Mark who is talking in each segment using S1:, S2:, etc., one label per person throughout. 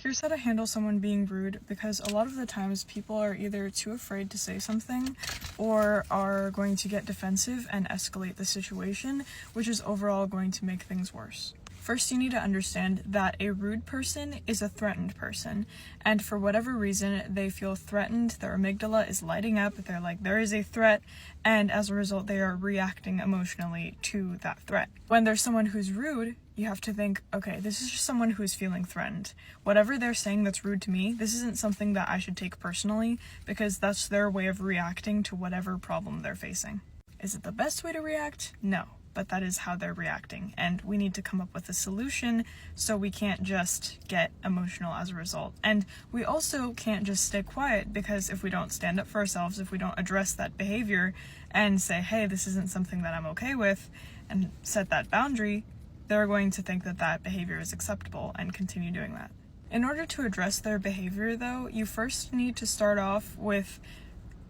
S1: Here's how to handle someone being rude, because a lot of the times people are either too afraid to say something or are going to get defensive and escalate the situation, which is overall going to make things worse. First, you need to understand that a rude person is a threatened person, and for whatever reason, they feel threatened, their amygdala is lighting up, they're like, there is a threat, and as a result, they are reacting emotionally to that threat. When there's someone who's rude, you have to think, okay, this is just someone who's feeling threatened. Whatever they're saying that's rude to me, this isn't something that I should take personally, because that's their way of reacting to whatever problem they're facing. Is it the best way to react? No. But that is how they're reacting, and we need to come up with a solution so we can't just get emotional as a result. And we also can't just stay quiet, because if we don't stand up for ourselves, if we don't address that behavior and say, hey, this isn't something that I'm okay with, and set that boundary, they're going to think that that behavior is acceptable and continue doing that. In order to address their behavior, though, you first need to start off with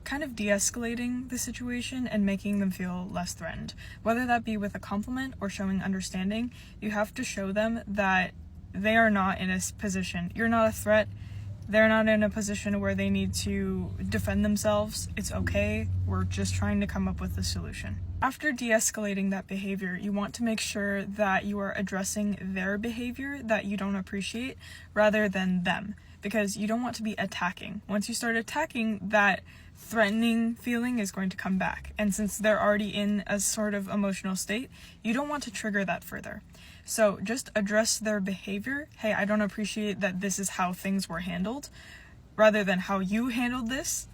S1: kind of de-escalating the situation and making them feel less threatened. Whether that be with a compliment or showing understanding, you have to show them that they are not in a position, you're not a threat, they're not in a position where they need to defend themselves. It's okay, we're just trying to come up with a solution. After de-escalating that behavior, you want to make sure that you are addressing their behavior that you don't appreciate rather than them, because you don't want to be attacking. Once you start attacking, that threatening feeling is going to come back. And since they're already in a sort of emotional state, you don't want to trigger that further. So just address their behavior. Hey, I don't appreciate that this is how things were handled, rather than how you handled this,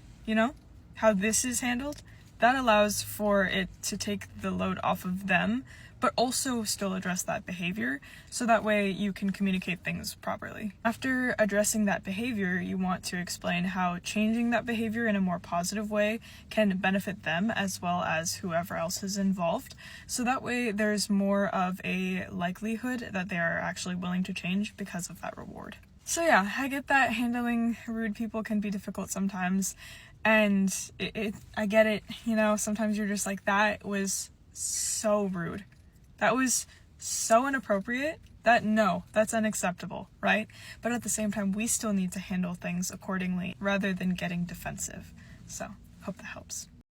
S1: how this is handled. That allows for it to take the load off of them, but also still address that behavior, so that way you can communicate things properly. After addressing that behavior, you want to explain how changing that behavior in a more positive way can benefit them as well as whoever else is involved, so that way there's more of a likelihood that they are actually willing to change because of that reward. So yeah, I get that handling rude people can be difficult sometimes, and I get it, sometimes you're just like, that was so rude. That was so inappropriate that's unacceptable, right? But at the same time, we still need to handle things accordingly rather than getting defensive. So, hope that helps.